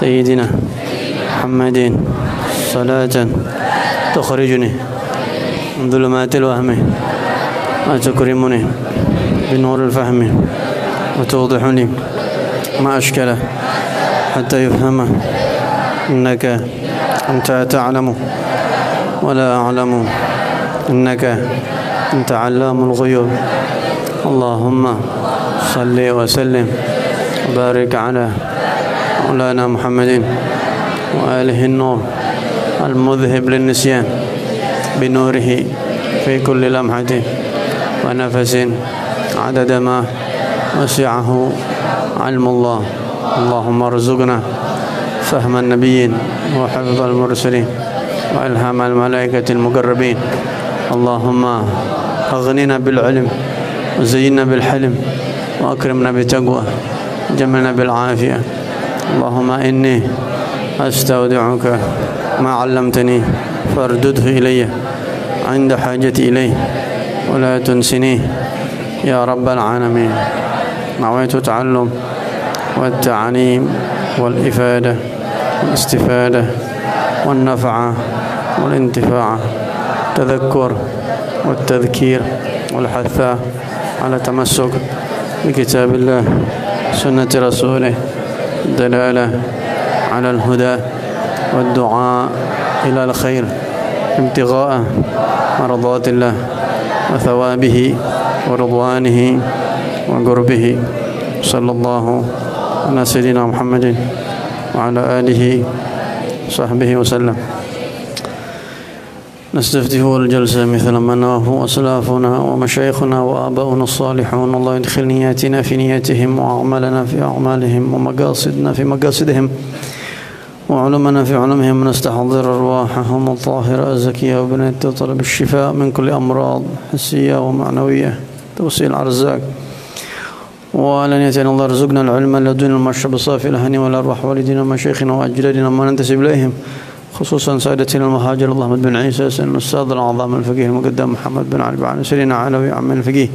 سيدنا محمد صلاة تخرجني من ظلمات الوهم وتكرمني بنور الفهم وتوضح لي ما أشكل حتى يفهم إنك أنت تعلم ولا أعلم إنك أنت علام الغيوب. اللهم صل وسلم وبارك على مولانا محمد وآله النور المذهب للنسيان بنوره في كل لمحة ونفس عدد ما وسعه علم الله. اللهم ارزقنا فهم النبيين وحفظ المرسلين وإلهام الملائكة المقربين. اللهم أغننا بالعلم وزينا بالحلم وأكرمنا بالتقوى وجملنا بالعافية. اللهم إني أستودعك ما علمتني فاردده إلي عند حاجتي إليه ولا تنسنيه يا رب العالمين. نويت التعلم والتعليم والإفادة والاستفادة والنفع والانتفاع، التذكر والتذكير والحث على تمسك بكتاب الله سنة رسوله، الدلالة على الهدى والدعاء إلى الخير، ابتغاء مرضات الله وثوابه ورضوانه وقربه. صلى الله على سيدنا محمد وعلى آله وصحبه وسلم. نستفتح الجلسة مثل ما نواه أسلافنا ومشايخنا وآباؤنا الصالحون. الله يدخل نياتنا في نياتهم وأعمالنا في أعمالهم ومقاصدنا في مقاصدهم وعلمنا في علمهم. ونستحضر أرواحهم الطاهرة الزكية وبنات طلب الشفاء من كل أمراض حسية ومعنوية، توسيع الأرزاق وعلانية. الله يرزقنا العلم لدن المشرب الصافي الهني والأرواح والدينا ومشايخنا وأجدادنا ما ننتسب إليهم، خصوصا سادتنا المهاجر الله أحمد بن عيسى الأستاذ الأعظم الفقيه المقدم محمد بن علي بن سيرنا علوي عم الفقيه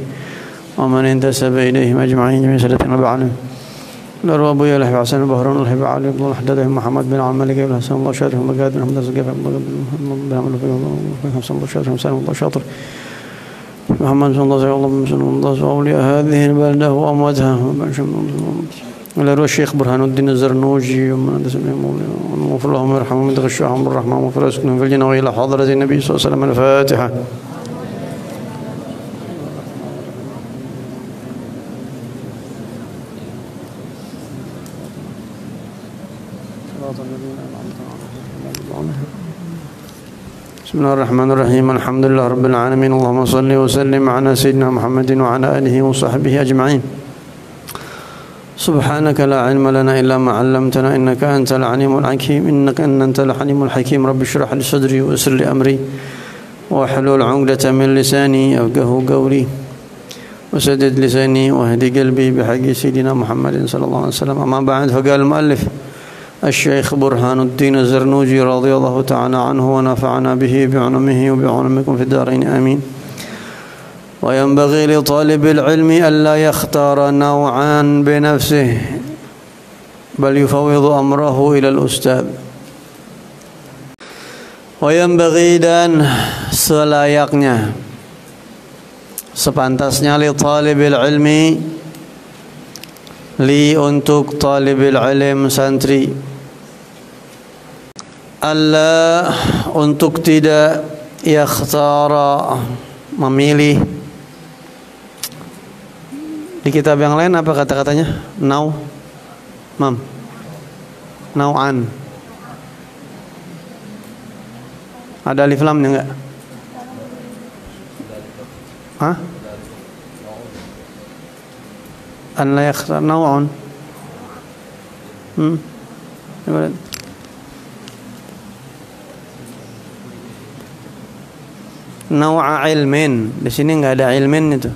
ومن انتسب إليهم أجمعين جميع سادتنا بعلم الأرواح أبويا لحب حسن البهرون لحب علي بن الحداد محمد بن عم الملك بن حسن الله شاطر مقاد بن حمد الزقاف حسن الله شاطر حسن الله شاطر محمد صلى الله عليه وسلم وأولياء هذه البلدة وأمواتها الأروى الشيخ برهان الدين الزرنوجي ومغفر لهم ويرحمهم ويتغشاهم بالرحمة ومغفر يسكنهم في الجنة وإلى حضرة النبي صلى الله عليه وسلم. الفاتحة. بسم الله الرحمن الرحيم. الحمد لله رب العالمين. اللهم صل وسلم على سيدنا محمد وعلى آله وصحبه أجمعين. سبحانك لا علم لنا إلا ما علمتنا إنك أنت العليم الحكيم. إنك أنت الحليم الحكيم. رب اشرح لي صدري ويسر لي أمري واحلل عقدة من لساني يفقهوا قولي وسدد لساني واهدي قلبي بحق سيدنا محمد صلى الله عليه وسلم. أما بعد، فقال المؤلف الشيخ برهان الدين الزرنوجي رضي الله تعالى عنه ونفعنا به بعلمه وبعلمكم في الدارين آمين. وينبغي لطالب العلم ألا يختار نوعا بنفسه بل يفوض أمره إلى الأستاذ. وينبغي, dan selayaknya, sepantasnya, li talibil ilmi, li untuk talibil ilm santri, alla untuk tidak, yakhtara memilih. Di kitab yang lain apa kata-katanya? Nau'an. Ada alif lamnya enggak? Hah? An la yakhtar nau'un. Nau'a ilmin. Di sini enggak ada ilmin itu.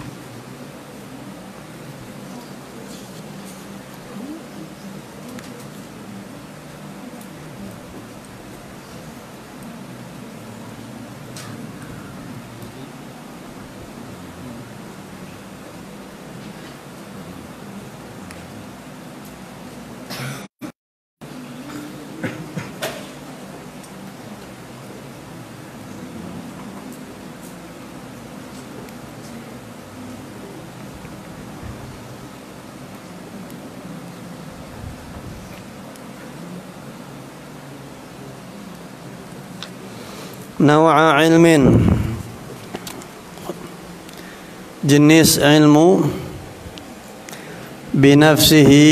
Naw'a ilmin, jenis ilmu, binafsihi,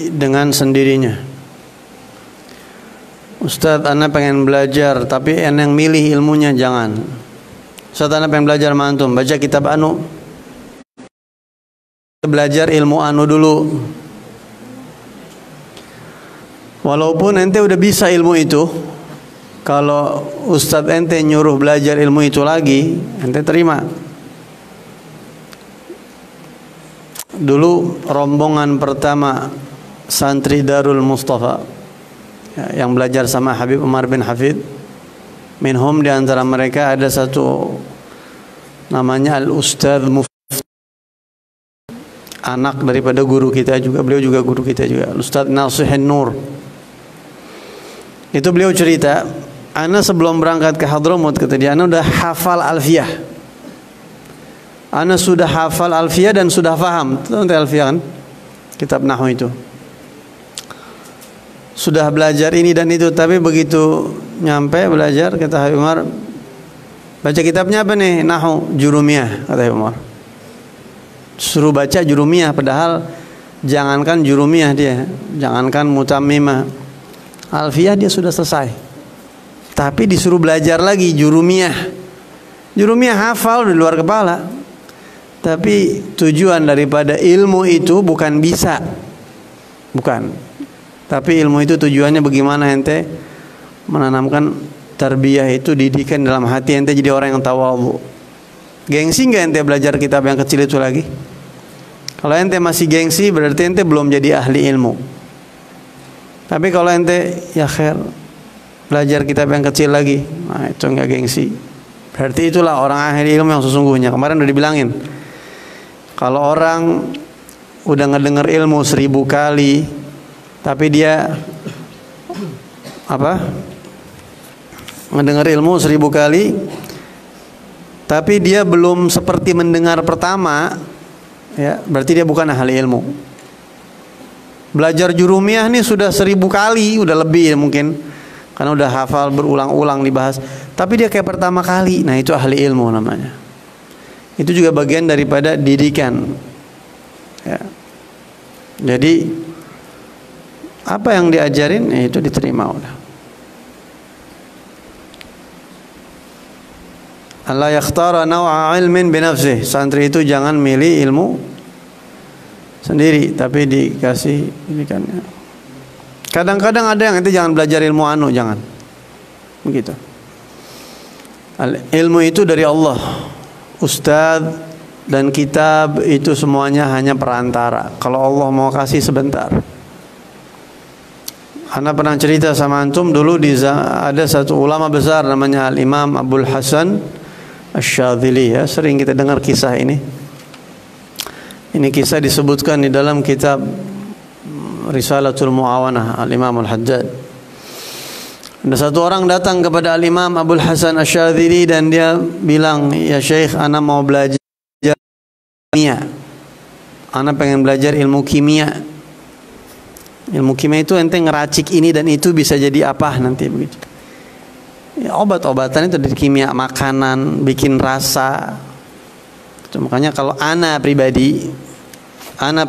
dengan sendirinya. Ustadz, ana pengen belajar, tapi ana yang milih ilmunya, jangan. Ustadz, ana pengen belajar mantum, baca kitab anu, belajar ilmu anu dulu. Walaupun ente udah bisa ilmu itu, kalau ustadz ente nyuruh belajar ilmu itu lagi, ente terima. Dulu rombongan pertama santri Darul Mustafa yang belajar sama Habib Umar bin Hafid, minhum, di antara mereka ada satu namanya Al-Ustadz Mufti, anak daripada guru kita juga, beliau juga guru kita juga, Ustadz Nasihin Nur. Itu beliau cerita, ana sebelum berangkat ke Hadramut, kata dia, ana udah hafal Alfiyah. Ana sudah hafal Alfiyah dan sudah paham. Tahu Alfiyah kan? Kitab nahwu itu. Sudah belajar ini dan itu, tapi begitu nyampe belajar, kata Habib Umar, baca kitabnya apa nih? Nahwu Jurumiyah, kata Habib Umar. Suruh baca Jurumiyah, padahal jangankan Jurumiyah dia, jangankan Mutammimah, Alfiyah dia sudah selesai, tapi disuruh belajar lagi Jurumiyah. Jurumiyah hafal di luar kepala, tapi tujuan daripada ilmu itu bukan bisa, bukan. Tapi ilmu itu tujuannya bagaimana ente menanamkan tarbiyah itu, didikan dalam hati ente jadi orang yang tawadhu. Gengsi nggak ente belajar kitab yang kecil itu lagi? Kalau ente masih gengsi, berarti ente belum jadi ahli ilmu. Tapi kalau ente ya khair, belajar kitab yang kecil lagi, nah itu nggak gengsi, berarti itulah orang ahli ilmu yang sesungguhnya. Kemarin udah dibilangin, kalau orang udah ngedenger ilmu 1000 kali, tapi dia ngedenger ilmu 1000 kali, tapi dia belum seperti mendengar pertama, ya berarti dia bukan ahli ilmu. Belajar Jurumiyah nih sudah 1000 kali, udah lebih ya mungkin, karena udah hafal berulang-ulang dibahas, tapi dia kayak pertama kali, nah itu ahli ilmu namanya. Itu juga bagian daripada didikan, ya. Jadi apa yang diajarin, ya itu diterima udah. Allah yakhtara naw'a ilmin binafsih, santri itu jangan milih ilmu sendiri, tapi dikasih ini kan. Kadang-kadang ada yang itu jangan belajar ilmu anu, jangan begitu. Ilmu itu dari Allah. Ustadz dan kitab itu semuanya hanya perantara. Kalau Allah mau kasih sebentar. Ana pernah cerita sama antum dulu, ada satu ulama besar namanya Al-Imam Abdul Hasan Asy-Syadzili, ya, sering kita dengar kisah ini. Ini kisah disebutkan di dalam kitab Risalatul Mu'awanah Al-Imam Al-Haddad. Ada satu orang datang kepada Al-Imam Abdul Hasan Asy-Syadzili dan dia bilang, ya Syekh, ana mau belajar kimia. Ana pengen belajar ilmu kimia. Ilmu kimia itu ente ngeracik ini dan itu bisa jadi apa nanti begitu. Ya, obat-obatan itu dari kimia, makanan, bikin rasa. Makanya kalau ana pribadi ana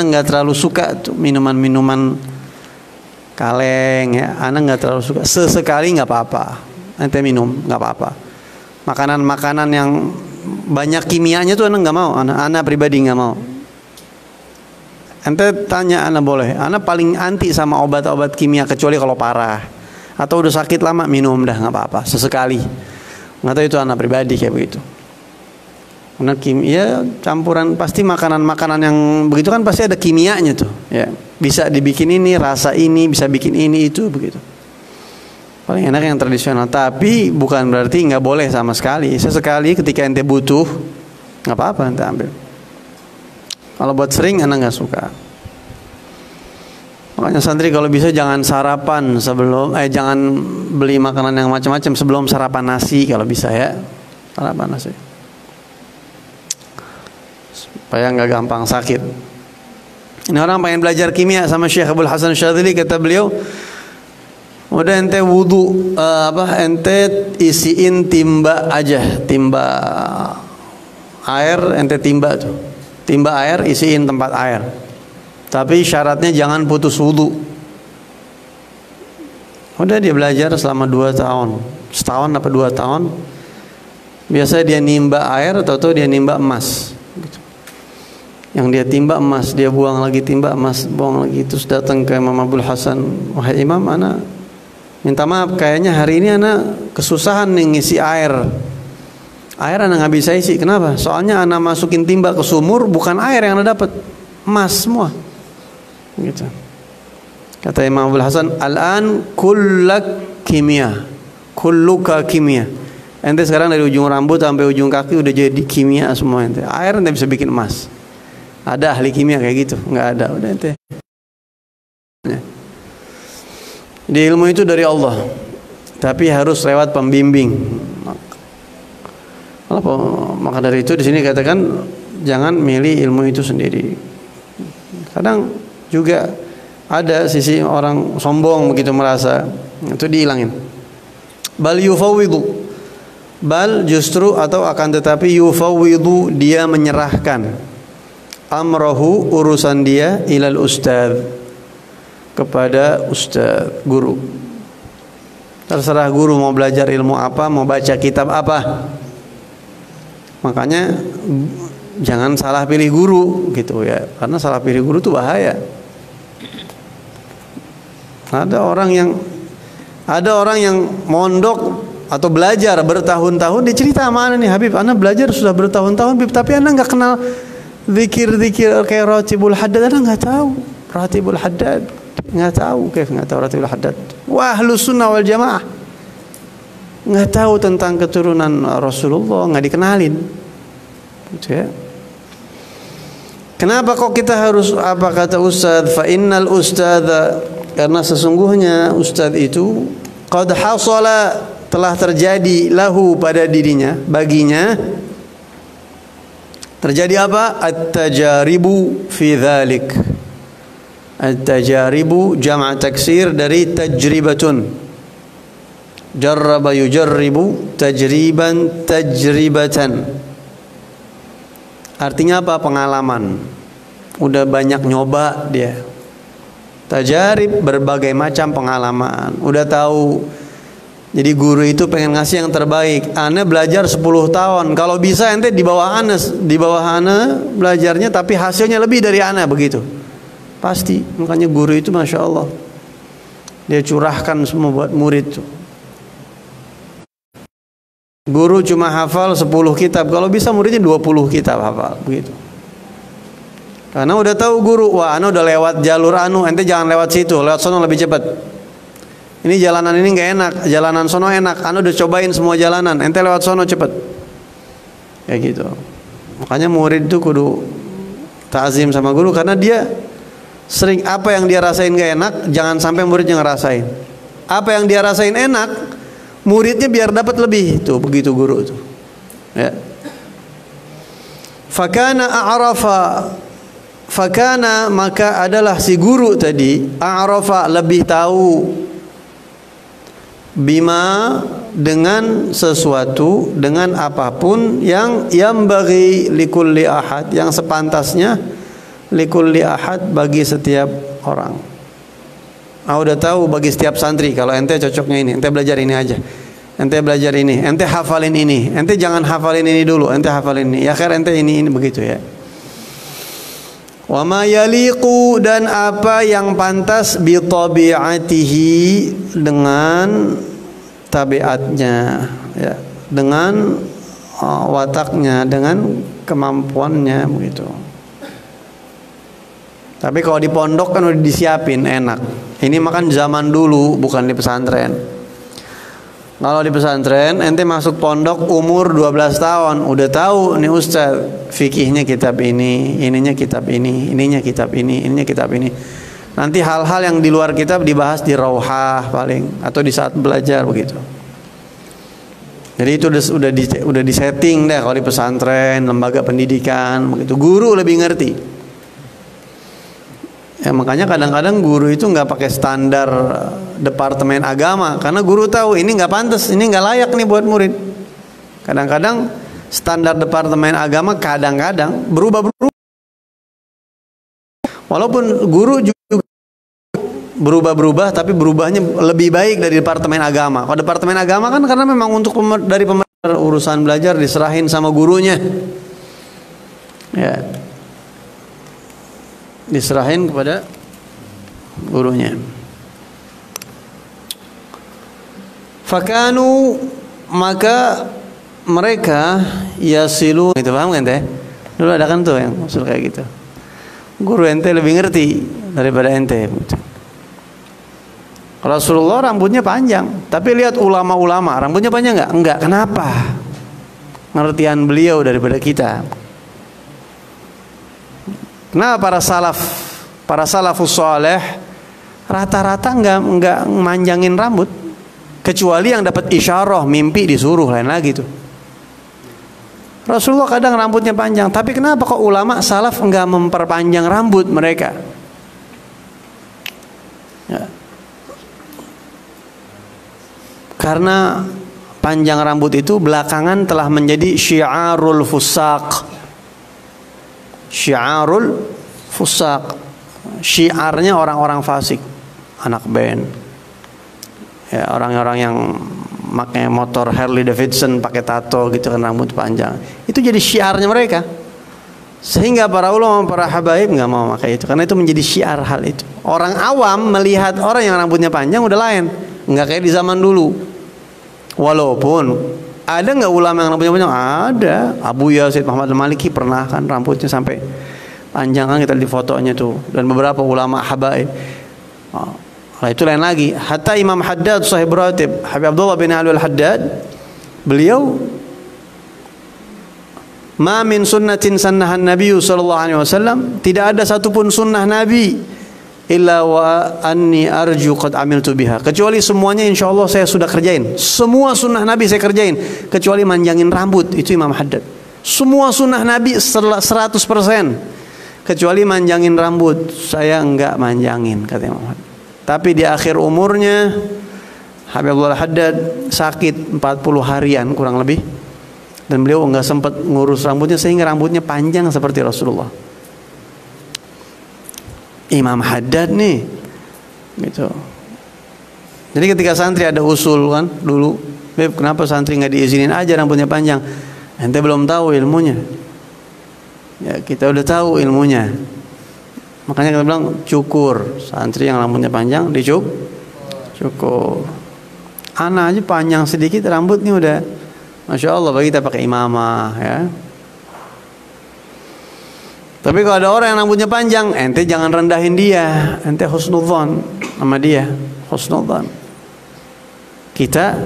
nggak terlalu suka tuh minuman-minuman kaleng, ya. Ana nggak terlalu suka. Sesekali nggak apa-apa, ente minum nggak apa-apa. Makanan-makanan yang banyak kimianya tuh ana nggak mau. Ana pribadi nggak mau. Ente tanya ana boleh. Ana paling anti sama obat-obat kimia, kecuali kalau parah atau udah sakit lama minum dah nggak apa-apa. Sesekali. Nggak tahu itu ana pribadi kayak begitu. Karena kimia campuran, pasti makanan-makanan yang begitu kan pasti ada kimianya tuh, ya. Bisa dibikin ini, rasa ini, bisa bikin ini itu begitu. Paling enak yang tradisional, tapi bukan berarti nggak boleh sama sekali. Sesekali ketika ente butuh, nggak apa-apa ente ambil. Kalau buat sering, ente nggak suka. Makanya santri kalau bisa jangan sarapan sebelum, jangan beli makanan yang macam-macam sebelum sarapan nasi kalau bisa, ya. Sarapan nasi. Supaya nggak gampang sakit. Ini orang pengen belajar kimia sama Syekh Abdul Hasan Asy-Syadzili, kata beliau, Udah ente wudu, ente isiin timba aja, timba air, ente timba tuh, timba air isiin tempat air. Tapi syaratnya jangan putus wudu. Udah dia belajar selama 2 tahun, setahun apa 2 tahun. Biasa dia nimba air, atau dia nimba emas. Gitu. Yang dia timba emas, dia buang lagi, timba emas, buang lagi. Terus datang ke Imam Abdul Hasan, wahai Imam, ana minta maaf, kayaknya hari ini ana kesusahan nih ngisi air. Air ana nggak bisa isi. Kenapa? Soalnya ana masukin timba ke sumur, bukan air yang ana dapat, emas semua. Gitu. Kata Imam Abdul Hasan, al-an kullak kimia, kulluka kimia. Ente sekarang dari ujung rambut sampai ujung kaki udah jadi kimia semua ente. Air ente bisa bikin emas. Ada ahli kimia kayak gitu? Nggak ada. Udah ente. Di ilmu itu dari Allah, tapi harus lewat pembimbing. Maka dari itu di sini katakan jangan milih ilmu itu sendiri. Kadang juga ada sisi orang sombong begitu merasa, itu dihilangin. Bal yufawwidu, bal justru atau akan tetapi yufawwidu, dia menyerahkan amrohu, urusan dia, ilal ustadz, kepada ustaz, guru. Terserah guru mau belajar ilmu apa, mau baca kitab apa. Makanya jangan salah pilih guru gitu ya, karena salah pilih guru itu bahaya. Ada orang yang mondok atau belajar bertahun-tahun, dia cerita mana nih, Habib, ana belajar sudah bertahun-tahun, Habib, tapi ana nggak kenal zikir-zikir kayak Ratibul Haddad, ana nggak tahu Ratibul Haddad. Nggak tahu, nggak tahu Ratibul Haddad. Wah, Ahlus Sunnah wal Jamaah nggak tahu tentang keturunan Rasulullah, nggak dikenalin. Gitu ya. Kenapa kok kita harus apa kata Ustadz? Fa innal ustadza, karena sesungguhnya Ustadz itu qad hasala, telah terjadi, lahu pada dirinya, baginya terjadi apa? At-tajaribu fi dzalik. At-tajaribu jama' taksir dari tajribatun. Jarraba yujarribu, tajriban, tajribatan. Artinya apa? Pengalaman. Udah banyak nyoba dia. Tajarib, berbagai macam pengalaman. Udah tahu. Jadi guru itu pengen ngasih yang terbaik. Ana belajar 10 tahun. Kalau bisa ente di bawah ana belajarnya, tapi hasilnya lebih dari ana, begitu. Pasti. Makanya guru itu Masya Allah, dia curahkan semua buat murid tuh. Guru cuma hafal 10 kitab, kalau bisa muridnya 20 kitab hafal, begitu. Karena udah tahu guru, wah ana udah lewat jalur anu, ente jangan lewat situ, lewat sono lebih cepat. Ini jalanan ini nggak enak, jalanan sono enak. Ana udah cobain semua jalanan, ente lewat sono cepet. Kayak gitu. Makanya murid tuh kudu ta'zim sama guru, karena dia sering apa yang dia rasain gak enak, jangan sampai muridnya ngerasain. Apa yang dia rasain enak, muridnya biar dapat lebih. Tuh begitu guru tuh. Ya. Fakana maka adalah si guru tadi, a'rafa lebih tahu, bima dengan sesuatu, dengan apapun yang bagi likulli ahad, yang sepantasnya likulli ahad, bagi setiap orang. Udah tahu bagi setiap santri, kalau ente cocoknya ini, ente belajar ini aja, ente belajar ini, ente hafalin ini, ente jangan hafalin ini dulu, ente hafalin ini, ya akhir ente ini begitu ya. Wa ma yaliqu, dan apa yang pantas, bi tabi'atihi, dengan tabiatnya ya, dengan wataknya, dengan kemampuannya begitu. Tapi kalau di pondok kan udah disiapin enak. Ini makan zaman dulu, bukan di pesantren. Kalau di pesantren ente masuk pondok umur 12 tahun, udah tahu nih Ustaz, fikihnya kitab ini, ininya kitab ini, ininya kitab ini, ininya kitab ini. Nanti hal-hal yang di luar kitab dibahas di rauhah paling, atau di saat belajar begitu. Jadi itu udah disetting deh kalau di pesantren, lembaga pendidikan begitu. Guru lebih ngerti. Ya, makanya kadang-kadang guru itu nggak pakai standar departemen agama, karena guru tahu ini nggak pantas, ini nggak layak nih buat murid. Kadang-kadang standar departemen agama kadang-kadang berubah-berubah. Walaupun guru juga berubah-berubah, tapi berubahnya lebih baik dari departemen agama. Kalau departemen agama kan karena memang untuk dari pemerintah, urusan belajar diserahin sama gurunya. Ya. Diserahin kepada gurunya. Fakanu, maka mereka yasilu, itu paham kan teh? Dulu ada kan tuh yang usul kayak gitu. Guru ente lebih ngerti daripada ente. Rasulullah rambutnya panjang, tapi lihat ulama-ulama rambutnya panjang nggak? Enggak. Kenapa? Pengertian beliau daripada kita. Kenapa para salafus saleh rata-rata enggak manjangin rambut, kecuali yang dapat isyarah mimpi disuruh, lain lagi tuh. Rasulullah kadang rambutnya panjang, tapi kenapa kok ulama salaf enggak memperpanjang rambut mereka? Ya. Karena panjang rambut itu belakangan telah menjadi syiarul fusaq. Syiarul fusaq, syiarnya orang-orang fasik, anak band, ya, orang-orang yang pakai motor Harley Davidson, pakai tato gitu kan, rambut panjang. Itu jadi syiarnya mereka. Sehingga para ulama, para habaib nggak mau pakai itu, karena itu menjadi syiar hal itu. Orang awam melihat orang yang rambutnya panjang udah lain, nggak kayak di zaman dulu. Walaupun ada nggak ulama yang rambutnya panjang? Ada. Abu Yazid Muhammad Al-Maliki pernah kan rambutnya sampai panjang kan, kita di fotonya tuh, dan beberapa ulama habaib. Nah, itu lain lagi. Hatta Imam Haddad Sahib Ratib, Habib Abdullah bin Ali Al-Haddad, beliau ma min sunnatin sannahan Nabi sallallahu alaihi wasallam, tidak ada satupun sunnah Nabi illa wa anni arju qad amiltu biha, kecuali semuanya insyaallah saya sudah kerjain. Semua sunnah Nabi saya kerjain, kecuali manjangin rambut. Itu Imam Haddad. Semua sunnah Nabi 100%, kecuali manjangin rambut saya enggak manjangin, kata Imam Haddad. Tapi di akhir umurnya Habib Abdullah Haddad sakit 40 harian kurang lebih, dan beliau enggak sempat ngurus rambutnya sehingga rambutnya panjang seperti Rasulullah. Imam Haddad nih gitu. Jadi ketika santri ada usul kan dulu, Beb, kenapa santri nggak diizinin aja rambutnya panjang? Ente belum tahu ilmunya. Ya, kita udah tahu ilmunya. Makanya kita bilang cukur, santri yang rambutnya panjang cukur. Anak aja panjang sedikit rambutnya udah Masya Allah, bagi kita pakai imamah ya. Tapi kalau ada orang yang rambutnya panjang, ente jangan rendahin dia, ente husnudzon sama dia, husnudzon. Kita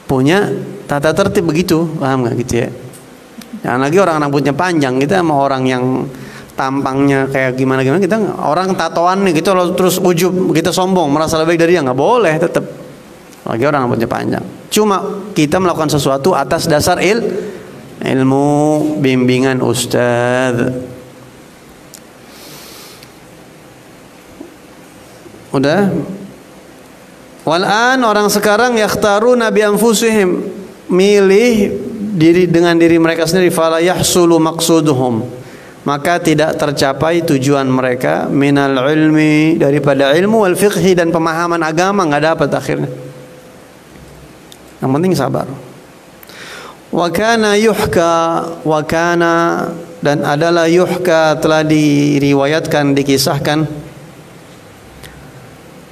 punya tata tertib begitu, paham nggak gitu ya? Jangan lagi orang rambutnya panjang, kita sama orang yang tampangnya kayak gimana, kita orang tatoan nih, gitu terus ujub, kita sombong, merasa lebih baik dari dia, nggak boleh tetap. Lagi orang rambutnya panjang. Cuma kita melakukan sesuatu atas dasar ilmu bimbingan ustadz. Udah. Wal'an, orang sekarang yakhtaruna bi anfusihim, milih diri dengan diri mereka sendiri, fala yahsulu maqsuduhum, maka tidak tercapai tujuan mereka, minal ilmi, daripada ilmu, wal fiqhi, dan pemahaman agama nggak dapat akhirnya. Yang penting sabar. Wa kana yuhka, wa kana, dan adalah yuhka, telah diriwayatkan, dikisahkan,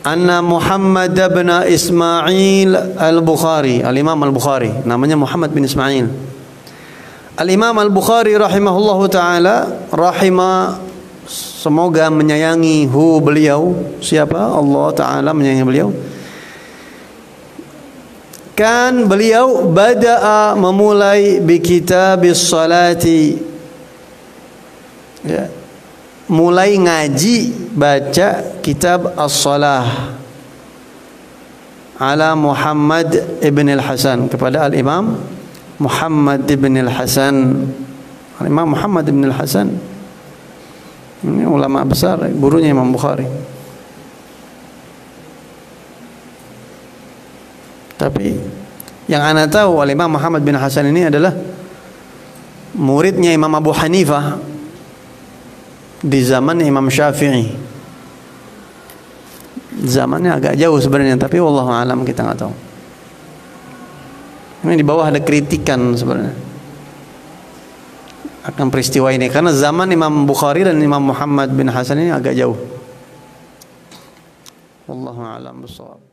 anna Muhammad bin Ismail al-Bukhari, al-Imam al-Bukhari, namanya Muhammad bin Ismail. Al-Imam al-Bukhari rahimahullahu ta'ala, semoga menyayangi beliau, siapa? Allah ta'ala menyayangi beliau. Kan beliau bada'a, memulai bi kitabis salati, ya, mulai ngaji, baca kitab as-salah ala Muhammad ibn al-Hasan, kepada al-Imam Muhammad ibn al-Hasan. Al-Imam Muhammad ibn al-Hasan Ini ulama besar, gurunya Imam Bukhari. Tapi yang ana tahu Imam Muhammad bin Hasan ini adalah muridnya Imam Abu Hanifah di zaman Imam Syafi'i. Zamannya agak jauh sebenarnya, tapi wallahu alam kita nggak tahu. Ini di bawah ada kritikan sebenarnya akan peristiwa ini, karena zaman Imam Bukhari dan Imam Muhammad bin Hasan ini agak jauh. Wallahu a'lam bishawab.